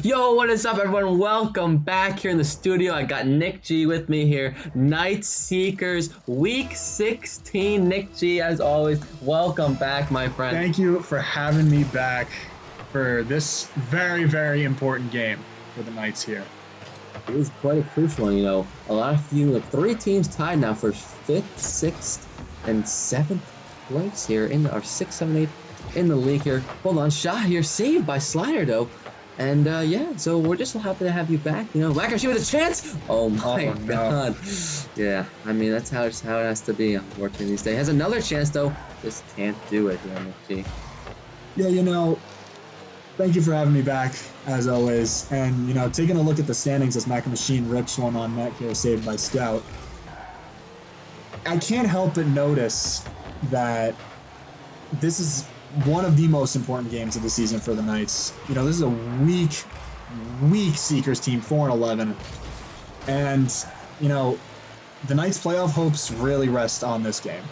Yo, what is up, everyone? Welcome back here in the studio. I got NickG with me here. Night Seekers, Week 16. NickG, as always, welcome back, my friend. Thank you for having me back for this very, very important game for the Knights here. It was quite a crucial one, A lot of three teams tied now for 5th, 6th, and 7th place here in our 6th, 7th, 8th in the league here. Hold on, shot here, saved by Slider, though. And so we're just so happy to have you back. Maccamachine with a chance. Oh my God. Yeah, I mean that's how it has to be. Unfortunately, these days has another chance though. Just can't do it here, NickG. Yeah, thank you for having me back as always. And taking a look at the standings as Maccamachine rips one on net here, saved by Scout. I can't help but notice that this is one of the most important games of the season for the Knights. This is a weak Seekers team, 4-11. And, the Knights' playoff hopes really rest on this game.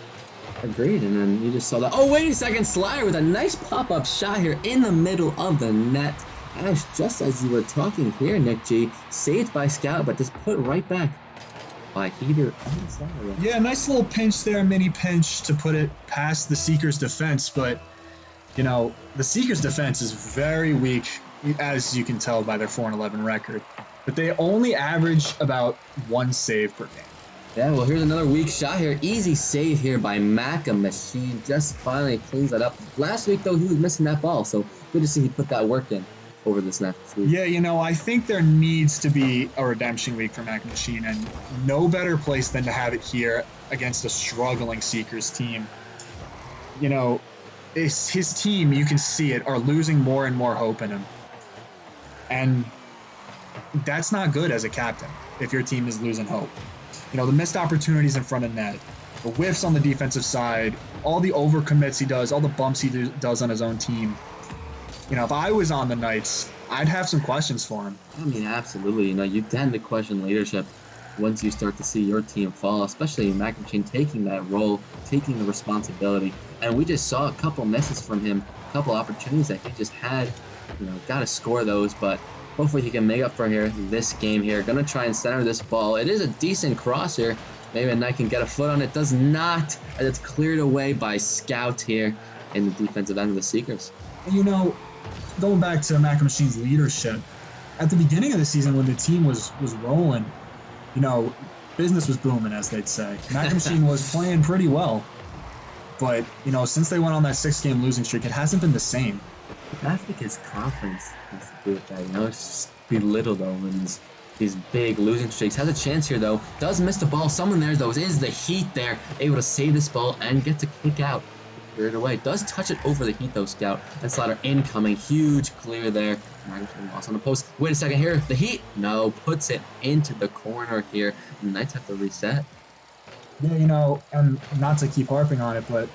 Agreed, and then you just saw that. Oh, wait a second, Slider with a nice pop-up shot here in the middle of the net. Just as you were talking here, NickG, saved by Scout, but just put right back by Heater on the side. Yeah, nice little pinch there, mini pinch to put it past the Seekers' defense, but the Seekers' defense is very weak, as you can tell by their 4-11 record. But they only average about 1 save per game. Yeah, well, here's another weak shot here. Easy save here by Maccamachine. Just finally cleans that up. Last week, though, he was missing that ball, so good to see he put that work in over this next week. Yeah, I think there needs to be a redemption week for Maccamachine, and no better place than to have it here against a struggling Seekers team. His team, you can see it, are losing more and more hope in him. And that's not good as a captain if your team is losing hope. The missed opportunities in front of net, the whiffs on the defensive side, all the overcommits he does, all the bumps he does on his own team. If I was on the Knights, I'd have some questions for him. I mean, absolutely. You tend to question leadership once you start to see your team fall, especially Maccamachine taking that role, taking the responsibility. And we just saw a couple misses from him, a couple opportunities that he just had. Got to score those, but hopefully he can make up for here this game here. Gonna try and center this ball. It is a decent cross here. Maybe a Knight can get a foot on it. Does not, as it's cleared away by Scout here in the defensive end of the Seekers. Going back to Maccamachine's leadership, at the beginning of the season when the team was rolling, business was booming, as they'd say. Maccamachine was playing pretty well. But, since they went on that 6-game losing streak, it hasn't been the same. I think his confidence has to do with that. It's just belittled over these big losing streaks. Has a chance here, though. Does miss the ball. Someone there, though, is the Heat there. Able to save this ball and get to kick out. Clear it away. Does touch it over the Heat, though, Scout. And Slider incoming. Huge clear there. Lost on the post. Wait a second here. The Heat. No. Puts it into the corner here. The Knights have to reset. Yeah, and not to keep harping on it, but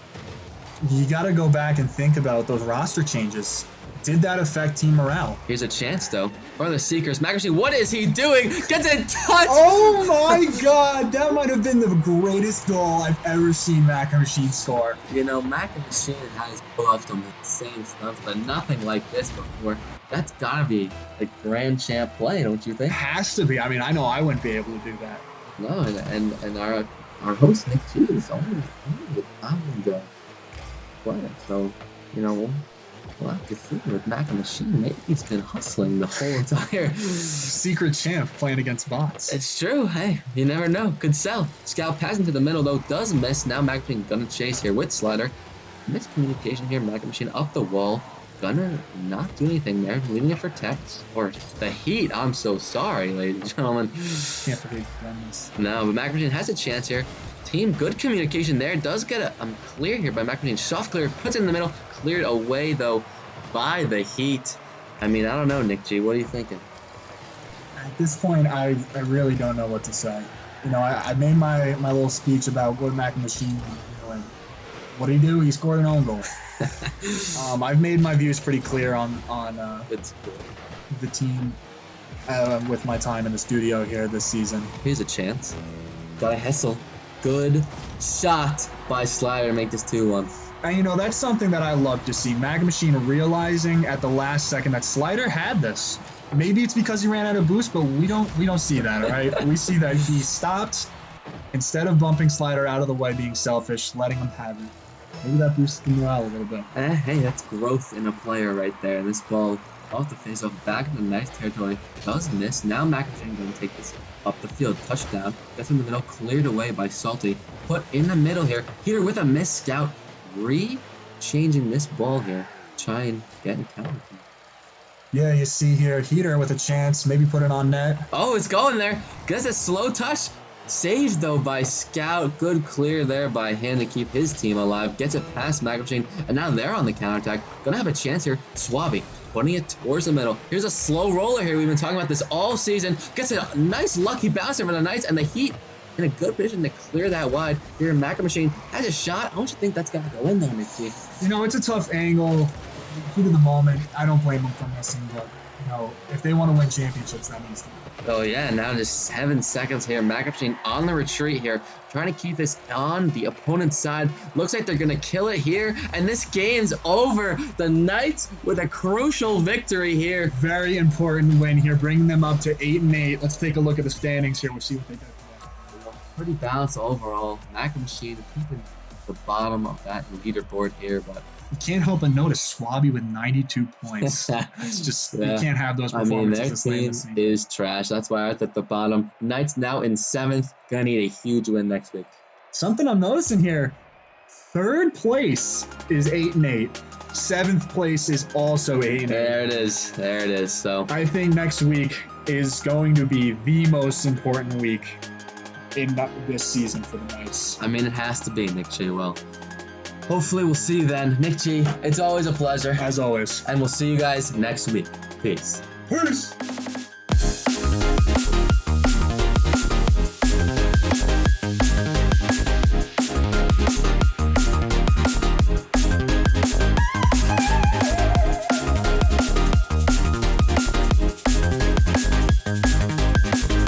you got to go back and think about those roster changes. Did that affect team morale? Here's a chance, though, for the Seekers. Maccamachine, what is he doing? Gets it touched! Oh my God! That might have been the greatest goal I've ever seen Maccamachine score. Maccamachine has buffed him with the same stuff, but nothing like this before. That's gotta be a grand champ play, don't you think? Has to be. I mean, I know I wouldn't be able to do that. No, and our host NickG is only the pound player, so we'll have to see with Maccamachine. Maybe he's been hustling the whole entire secret champ playing against bots. It's true. Hey, you never know. Could sell. Scout passing to the middle, though, does miss. Now Maccamachine gonna chase here with Slider. Miscommunication here. Maccamachine up the wall. Gonna not do anything there. Leaving it for Tex. Or the Heat. I'm so sorry, ladies and gentlemen. Can't forget this. No, but Maccamachine has a chance here. Team, good communication there. Does get a clear here by Maccamachine. Soft clear. Puts it in the middle. Cleared away, though, by the Heat. I mean, I don't know, NickG. What are you thinking? At this point, I really don't know what to say. I made my little speech about what Maccamachine was doing. What did he do? He scored an own goal. I've made my views pretty clear on the team with my time in the studio here this season. Here's a chance. Got a hustle. Good shot by Slider to make this 2-1. And that's something that I love to see. Maccamachine realizing at the last second that Slider had this. Maybe it's because he ran out of boost, but we don't see that, all right? We see that he stopped instead of bumping Slider out of the way, being selfish, letting him have it. Maybe that boosts the morale a little bit. Hey, that's growth in a player right there. This ball off the face-off, back in the nice territory, does miss. Now Maccamachine going to take this up the field. Touchdown. Gets in the middle, cleared away by Salty. Put in the middle here. Heater with a miss. Scout changing this ball here. Try and get in counter. Yeah, you see here, Heater with a chance. Maybe put it on net. Oh, it's going there. Gets a slow touch. Saved, though, by Scout. Good clear there by him to keep his team alive. Gets it past Maccamachine, and now they're on the counterattack. Gonna have a chance here. Suave putting it towards the middle. Here's a slow roller here. We've been talking about this all season. Gets a nice lucky bouncer for the Knights, and the Heat in a good position to clear that wide. Here, Maccamachine has a shot. I don't you think that's got to go in, though, NickG? You know, it's a tough angle. Heat of the moment. I don't blame them for missing, but, you know, if they want to win championships, that needs to be. Oh yeah, now just 7 seconds here. Maccamachine on the retreat here, trying to keep this on the opponent's side. Looks like they're gonna kill it here, and this game's over. The Knights with a crucial victory here. Very important win here, bringing them up to 8-8. Let's take a look at the standings here. We'll see what they got today. Pretty balanced overall. Maccamachine keeping the bottom of that leaderboard here, but you can't help but notice Swabby with 92 points. It's just, you can't have those performances. I mean, their team is trash. That's why I'm at the bottom. Knights now in 7th. Gonna need a huge win next week. Something I'm noticing here, 3rd place is 8-8. 7th place is also 8-8. There it is. There it is. So I think next week is going to be the most important week in this season for the Knights. I mean, it has to be, NickG. Well, hopefully we'll see you then. NickG, it's always a pleasure. As always. And we'll see you guys next week. Peace. Peace.